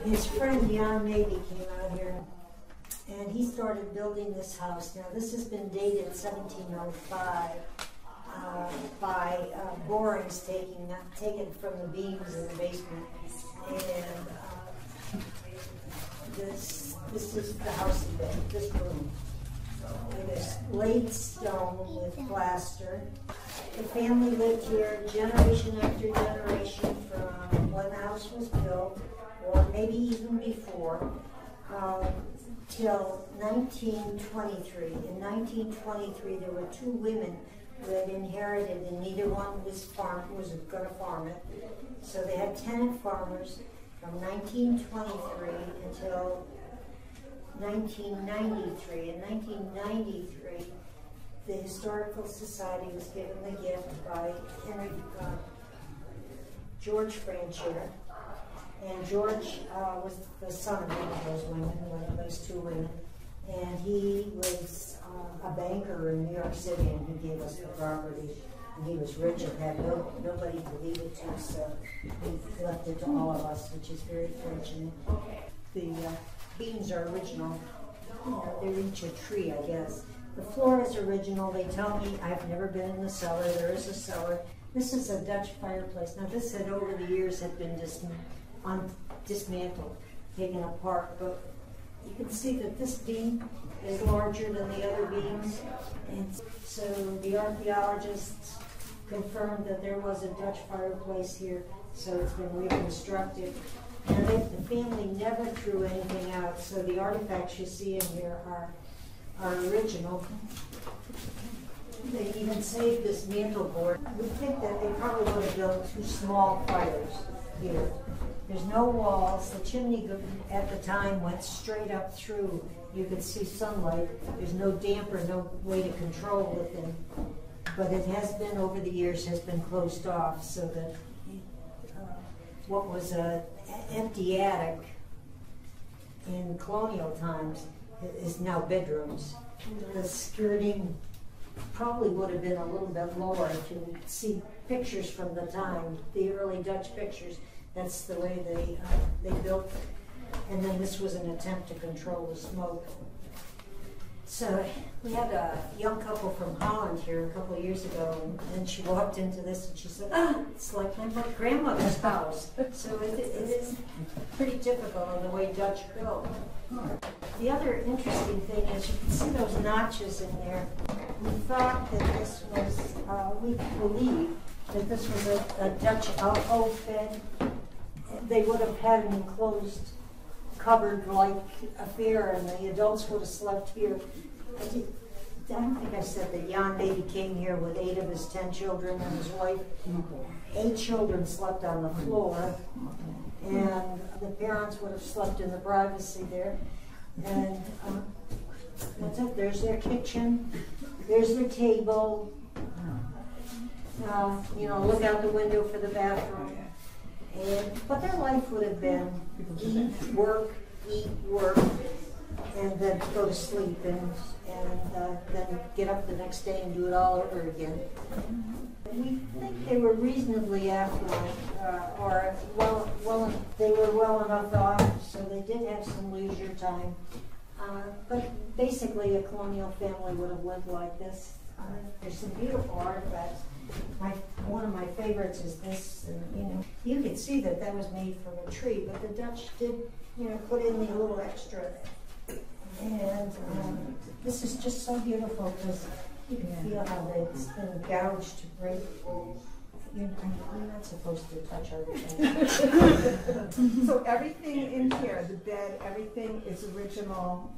His friend Mabee came out here, and he started building this house. Now this has been dated 1705 by borings taken from the beams in the basement, and this is the house he built, this room. It is laid stone with plaster. The family lived here generation after generation from when the house was built, or maybe even before, till 1923. In 1923, there were two women who had inherited, and neither one was going to farm it. So they had tenant farmers from 1923 until 1993. In 1993, the Historical Society was given the gift by George Franchier, and George was the son of one of those women, one of those two women, and he was a banker in New York City, and he gave us the property, and he was rich and had nobody to leave it to, so he left it to all of us, which is very fortunate. The beams are original. You know, they're each a tree, I guess. The floor is original. They tell me, I've never been in the cellar. There is a cellar. This is a Dutch fireplace. Now this had over the years had been dismantled, taken apart, but you can see that this beam is larger than the other beams, and so the archaeologists confirmed that there was a Dutch fireplace here, so it's been reconstructed. And the family never threw anything out, so the artifacts you see in here are original. They even saved this mantle board. We think that they probably would have built two small fires here. There's no walls. The chimney at the time went straight up through. You could see sunlight. There's no damper, no way to control the thing. But it has been, over the years, has been closed off so that what was an empty attic in colonial times is now bedrooms. The skirting probably would have been a little bit lower. If you see pictures from the time, the early Dutch pictures, that's the way they built it. And then this was an attempt to control the smoke. So we had a young couple from Holland here a couple of years ago, and she walked into this and she said, it's like my grandmother's house. So it is pretty typical of the way Dutch built. The other interesting thing is you can see those notches in there. We thought that this was, we believe that this was a Dutch oak bed. They would have had an enclosed cupboard-like affair, and the adults would have slept here. I don't think I said that Mabee came here with 8 of his 10 children and his wife. 8 children slept on the floor, and the parents would have slept in the privacy there. And that's it. There's their kitchen. There's their table. You know, look out the window for the bathroom. But their life would have been eat, work, and then go to sleep, and then get up the next day and do it all over again. We think they were reasonably affluent, they were well enough off, so they did have some leisure time. But basically, a colonial family would have lived like this. There's some beautiful artifacts. One of my favorites is this, and you can see that was made from a tree, but the Dutch did, put in the little extra. And this is just so beautiful because you can feel how it's been gouged to break. You're not supposed to touch everything. So everything in here, the bed, everything is original,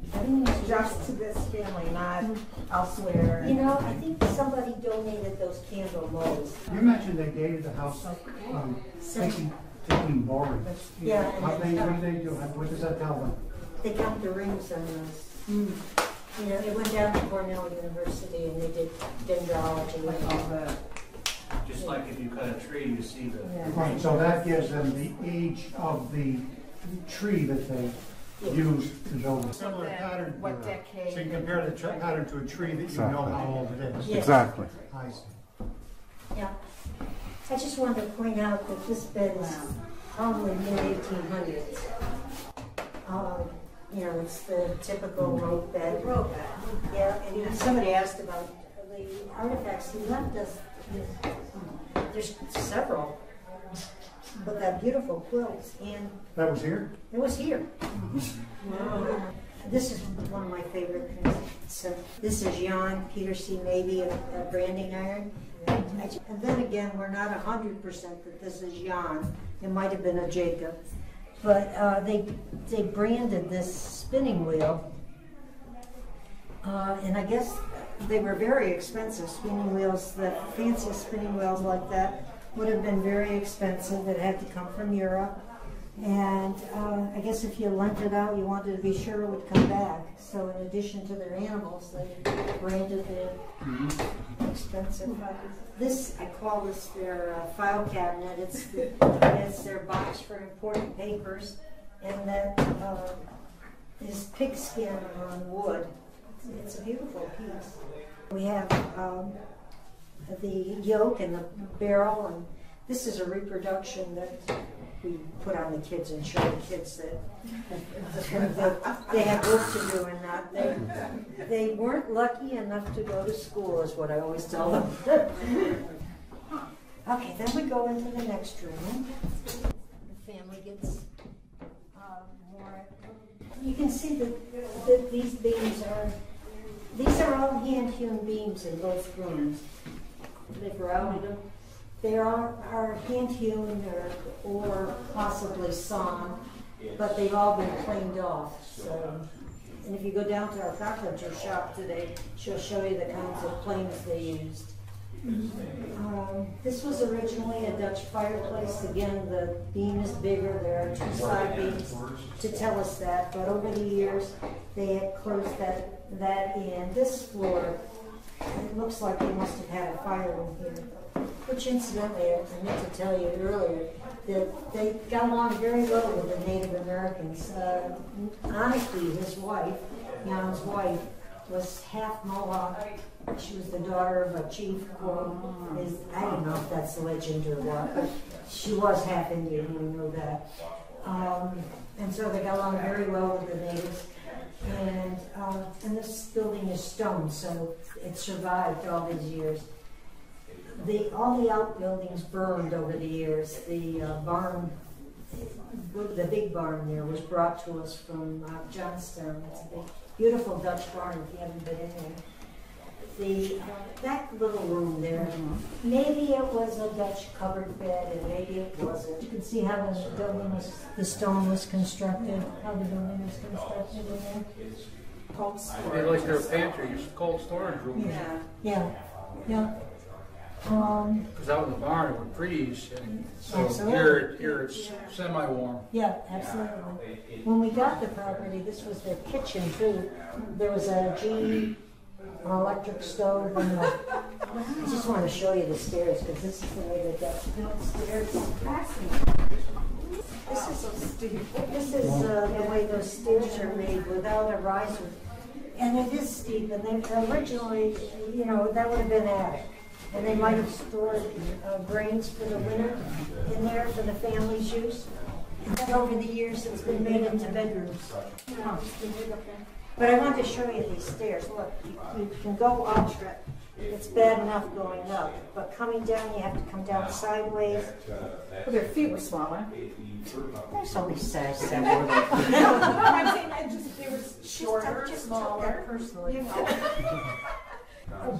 just to this family, not elsewhere. I think somebody donated those candle molds. You mentioned they dated the house taking boring. Yeah. What do they do? What does that tell them? They count the rings on those. They went down to Cornell University and they did dendrology and all that. Just like if you cut a tree, you see the... Right, so that gives them the age of the tree that they used to build a similar pattern. What decade? So you compare the pattern to a tree that you know how old it is. Yes. Exactly. I see. Yeah. I just wanted to point out that this bed is probably mid-1800s. You know, it's the typical rope bed. Yeah, and somebody asked about the artifacts he left us. There's several, but that beautiful quilt, and That was here? it was here. Wow. This is one of my favorite things. So this is Jan Peter C. Mabee, a branding iron. And then again, we're not 100% that this is Jan. It might have been a Jacob. But they branded this spinning wheel. And I guess they were very expensive spinning wheels. The fanciest spinning wheels like that would have been very expensive. It had to come from Europe. And I guess if you lent it out, you wanted to be sure it would come back. So in addition to their animals, they branded the expensive. This, I call this their file cabinet. It's their box for important papers. And that is pigskin on wood. It's a beautiful piece. We have the yoke and the barrel, and this is a reproduction that we put on the kids and show the kids that they have work to do and not they weren't lucky enough to go to school, is what I always tell them. Okay, then we go into the next room. The family gets more. You can see that these beams are all hand-hewn beams in both rooms. They've routed them. They are hand-hewn or possibly sawn, but they've all been planed off. So, and if you go down to our carpenter shop today, she'll show you the kinds of planes they used. This was originally a Dutch fireplace. Again, the beam is bigger. There are 2 side beams to tell us that, but over the years they have closed that in. This floor, it looks like they must have had a fire in here. Which incidentally, I meant to tell you earlier, that they got along very well with the Native Americans. Aniki, his wife, Jan's wife, was half Mohawk. She was the daughter of a chief. I don't know if that's the legend or what, but she was half Indian, we know that. And so they got along very well with the natives. And this building is stone, so it survived all these years. All the outbuildings burned over the years. The barn, the big barn there, was brought to us from Johnstown. It's a big, beautiful Dutch barn if you haven't been in there. That little room there, maybe it was a Dutch covered bed and maybe it wasn't. You can see how the stone was constructed, how the building was constructed in there. Cold They storage. like their pantry, cold storage room. Yeah. Because out in the barn it would freeze, and so Absolutely. here it's semi-warm. Yeah, absolutely. When we got the property, this was their kitchen too. There was a GE electric stove, and I just want to show you the stairs because this is the way they got built stairs. This is so steep. This is the way those stairs are made without a riser, and it is steep. And they originally, you know, that would have been attic. And they might have stored grains for the winter in there for the family's use. And over the years, it's been made into bedrooms. But I wanted to show you these stairs. Look, you can go up. It's bad enough going up, but coming down, you have to come down sideways. Well, their feet were smaller. There's only size 7. No, I'm saying they were shorter, Just smaller. personally. You know.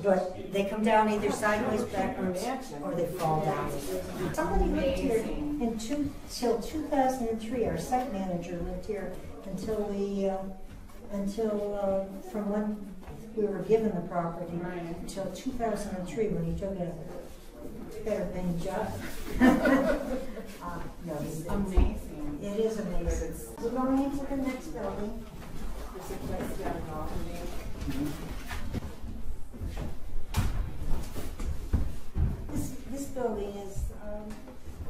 But they come down either sideways, backwards, or they fall down. Somebody lived here until 2003. Our site manager lived here until from when we were given the property until 2003 when he took a better paying job. No, It's amazing. it is amazing. We're going into the next building. There's a place down in Albany. This building is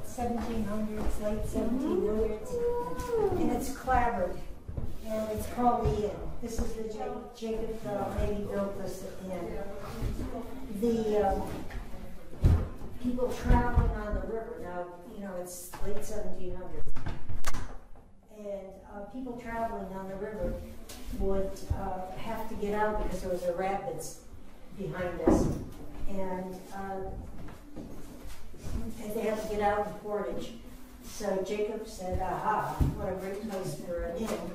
1700s, late 1700s, and it's clapboard, and it's called the Inn. This is the Jacob Mabee built this inn. The people traveling on the river. Now, you know, it's late 1700s. And people traveling on the river would have to get out because there was a rapids behind us. And they had to get out and portage. So Jacob said, aha, what a great place for an inn.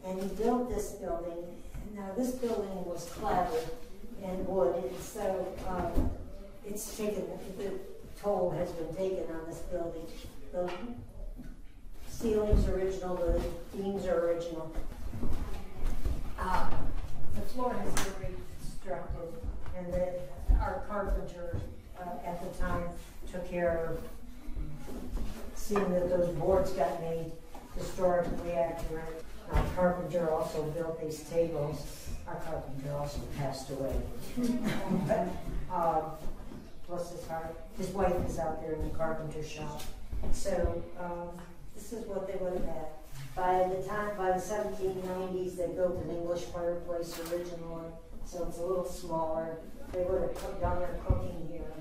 And he built this building. Now this building was clapboard and wood, and so it's taken, the toll has been taken on this building. The ceiling's original, the beams are original. The floor has been reconstructed, and our carpenter at the time took care of seeing that those boards got made historically accurate. Our carpenter also built these tables. Our carpenter also passed away. But, bless his heart, his wife is out there in the carpenter shop. So this is what they would have had. By the 1790s, they built an English fireplace originally, so it's a little smaller. They would have done their cooking here.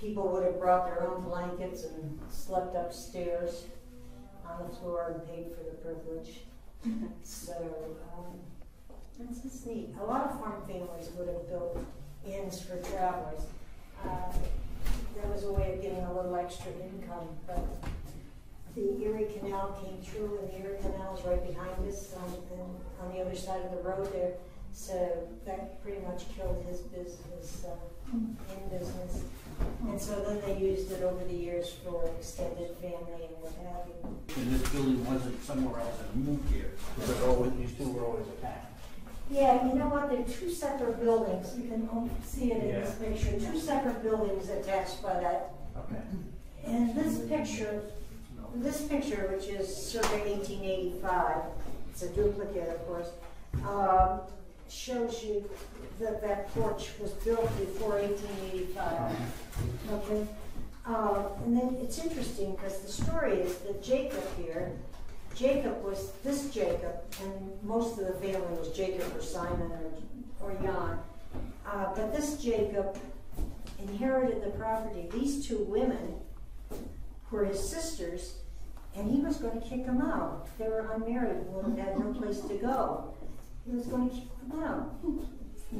People would have brought their own blankets and slept upstairs on the floor and paid for the privilege. So that's just neat. A lot of farm families would have built inns for travelers. There was a way of getting a little extra income, but the Erie Canal came through, and the Erie Canal is right behind us on the other side of the road there. So that pretty much killed his business, in business. And so then they used it over the years for extended family and what have you. And this building wasn't somewhere else and moved here. These two were always attached. Yeah, you know what? They're two separate buildings. You can see it in this picture. Two separate buildings attached by that. Okay. And this picture, which is circa 1885, it's a duplicate, of course, shows you that that porch was built before 1885. Okay. And then it's interesting because the story is that Jacob here, Jacob was this Jacob, and most of the family was Jacob or Simon or Jan. But this Jacob inherited the property. These two women were his sisters, and he was going to kick them out. They were unmarried and had no place to go. He was going to kick them out.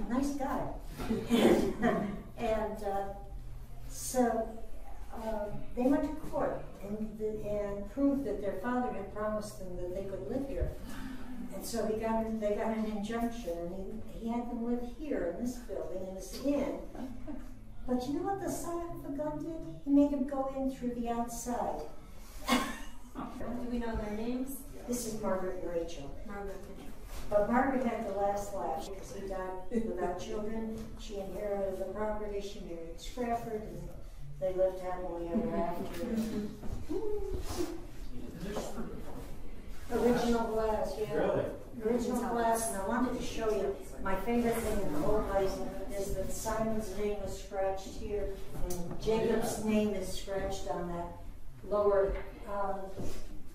Nice guy. and so they went to court and proved that their father had promised them that they could live here. And so they got an injunction, and he had them live here in this building, in this inn. But you know what the son of the gun did? He made them go in through the outside. Do we know their names? This is Margaret and Rachel. Margaret. But Margaret had the last laugh because he died without children. She inherited the property. She married Scrafford, and they lived happily ever after. Original glass, yeah. Really? Original glass, and I wanted to show you my favorite thing in the whole place is that Simon's name is scratched here, and Jacob's name is scratched on that lower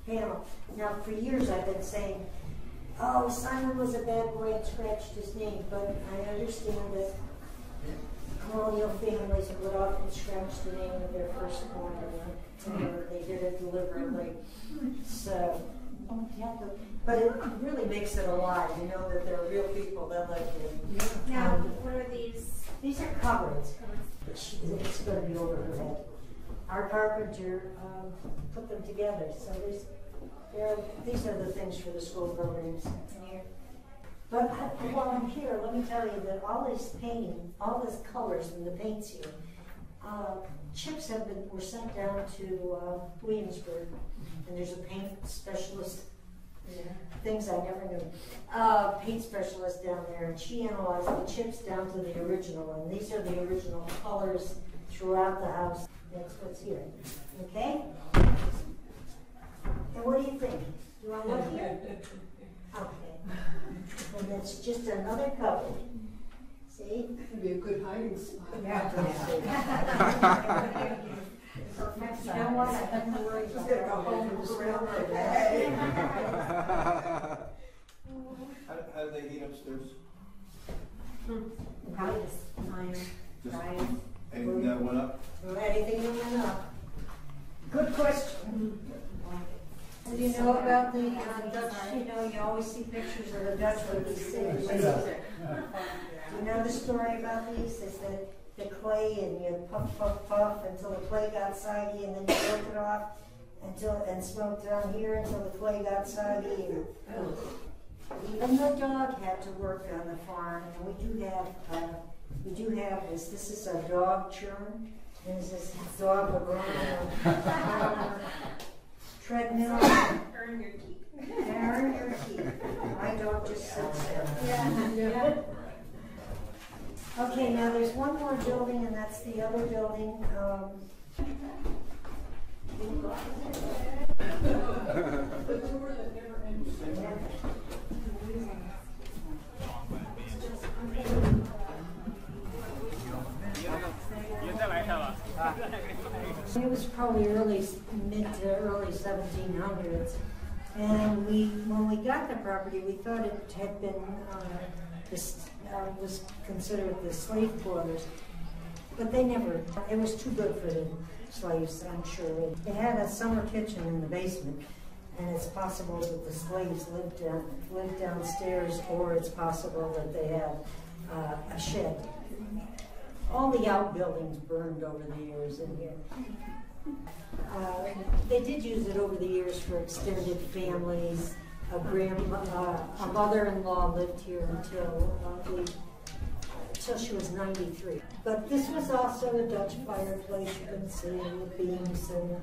panel. Now, for years I've been saying, oh, Simon was a bad boy and scratched his name, but I understand that colonial families would often scratch the name of their firstborn, and they did it deliberately. So, but it really makes it alive. You know that there are real people that live here. Now, what are these? These are cupboards. It's going to be over her head. Our carpenter put them together. So these are the things for the school programs here. But while I'm here, let me tell you that all this painting, all this colors and the paints here, chips were sent down to Williamsburg, and there's a paint specialist. Things I never knew. Paint specialist down there, and she analyzed the chips down to the original, and these are the original colors throughout the house. That's what's here. Okay? And what do you think? Do I look here? Okay. And it's just another cupboard. See? It'd be a good hiding spot. Yeah. You know what? I have to worry about that. How do they eat upstairs? Probably just iron, frying. Anything that went up? Anything that went up. Good question. Do you know about the Dutch, you always see pictures of the Dutch with these cities. Do you know the story about these? It's the clay and you puff, puff, puff until the clay got soggy and then you broke it off and smoked down here until the clay got soggy. Even the dog had to work on the farm, and we do have this. This is a dog churn. This is a dog will go on a treadmill. Earn your keep. Earn your keep. My dog just sits there. Yeah. Okay, now there's one more building, and that's the other building. It was probably mid to early 1700s, and when we got the property, we thought it had been was considered the slave quarters, but they never. It was too good for the slaves, I'm sure. They had a summer kitchen in the basement, and it's possible that the slaves lived downstairs, or it's possible that they had a shed. All the outbuildings burned over the years in here. They did use it over the years for extended families. A mother-in-law lived here until she was 93. But this was also a Dutch fireplace. You can see the beams and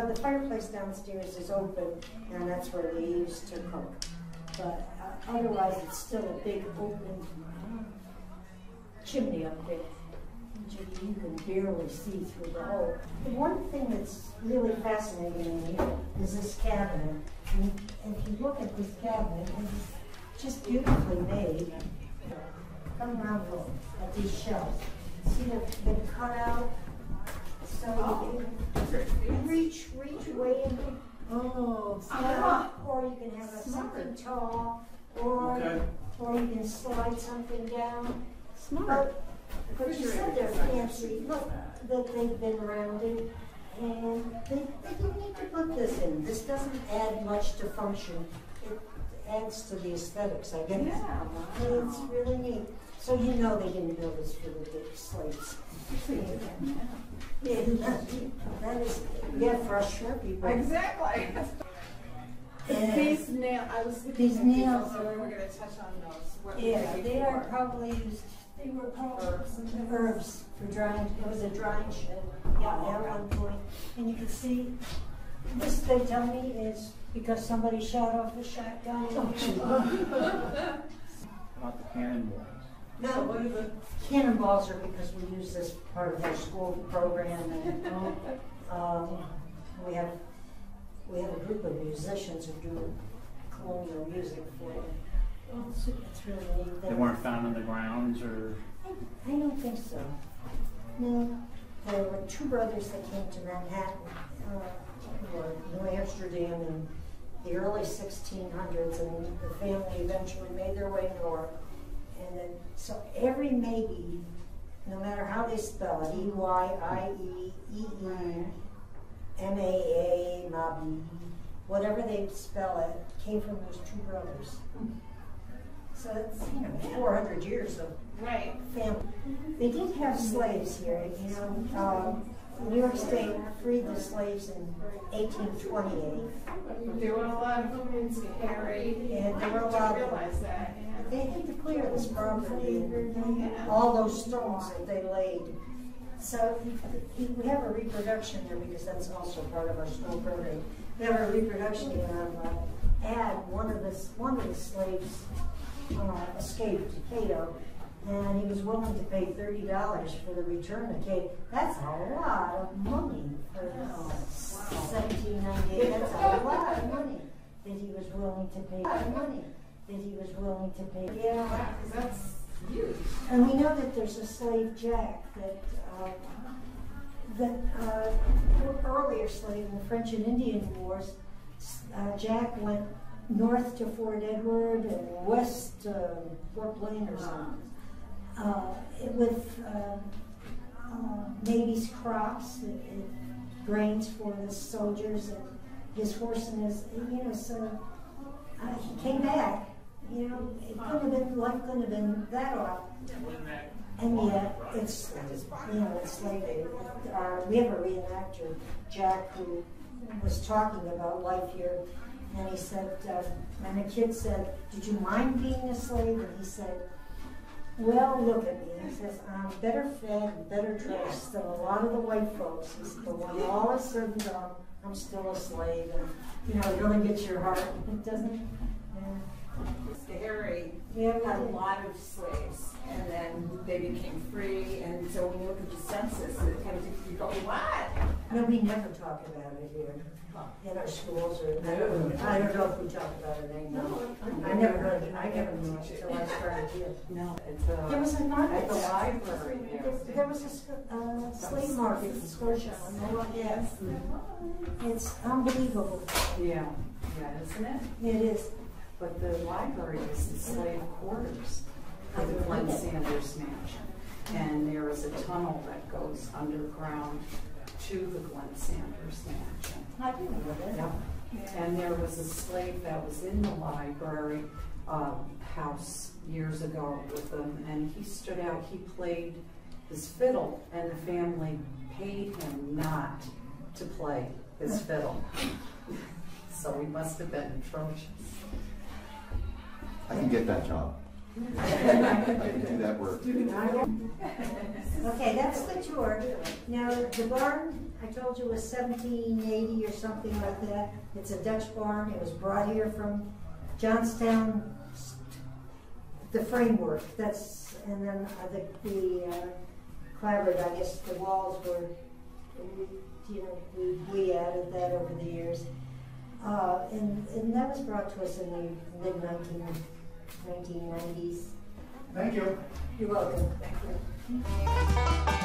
the fireplace downstairs is open, and that's where they used to cook. But otherwise, it's still a big open chimney up there. You can barely see through the hole. The one thing that's really fascinating in here is this cabinet. And if you look at this cabinet, it's just beautifully made. Come around at these shelves. See they've been cut out, so you can reach way in. Oh, or you can have something tall, or you can slide something down. Smart. But you said they're fancy. Look, that they've been rounded, and they didn't need to put this in. This doesn't add much to function. It adds to the aesthetics, I guess. Yeah. And it's really neat. So you know they didn't build this for the big slaves. Yeah, that is, for us short people. Exactly. These nails, these nails we were going to touch on those. Yeah, they are probably used. They were probably herbs for drying. It was a drying shed. Yeah, at one point. And you can see this. They tell me is because somebody shot off a shotgun. About the cannonballs. No, cannonballs are because we use this part of our school program, and we have a group of musicians who do colonial music for them. It's really neat. They weren't found on the grounds, or? I don't think so. No. There were two brothers that came to Manhattan, or New Amsterdam in the early 1600s, and the family eventually made their way north. And then, so every Mabee, no matter how they spell it, E-Y-I-E-E-E, M-A-A, Mabee, whatever they spell it, came from those two brothers. So it's 400 years of family. They did have slaves here. New York State freed the slaves in 1828. There were a lot of them carried. And there were a lot of realize that. They had to clear this property and all those stones that they laid. So we have a reproduction here because that's also part of our school program. We have a reproduction here of one of the slaves escaped to Cato, and he was willing to pay $30 for the return of Cato. That's a lot of money for 1798. That's a lot of money that he was willing to pay. Yeah, That's huge. and we know that there's a slave Jack that earlier slave in the French and Indian Wars. Jack went north to Fort Edward and west to Fort Blaine or something. Mabee's crops, grains for the soldiers, and his horse and his, so he came back. It couldn't have been, life couldn't have been that off. And yet, it's slavery. We have a reenactor, Jack, who was talking about life here, and he said, and a kid said, "Did you mind being a slave?" And he said, "Well, look at me." He says, "I'm better fed and better dressed than a lot of the white folks." He said, "But when all is said and done, I'm still a slave." And, it really gets your heart, doesn't it? Yeah. Harry Yeah, had a lot of slaves, and then they became free, and so when you look at the census, you go, what? No, we never talk about it here in our schools, or I don't know if we talk about it anymore. I never heard it. I never knew it until I started here. No, There was a market at the library there. There was a slave market in Scotia. Yes. It's unbelievable. Yeah, isn't it? It is. But the library is the slave quarters for the Glenn Sanders mansion. And there is a tunnel that goes underground to the Glenn Sanders mansion. I didn't know that. Yeah. And there was a slave that was in the library house years ago with them, and he stood out, he played his fiddle, and the family paid him not to play his fiddle. So he must have been atrocious. I can get that job. I can do that work. Okay, that's the tour. Now, the barn, I told you, was 1780 or something like that. It's a Dutch barn. It was brought here from Johnstown, the framework. And then the clapboard, I guess the walls were, we added that over the years. And that was brought to us in the mid-1990s. Thank you. You're welcome. Thank you.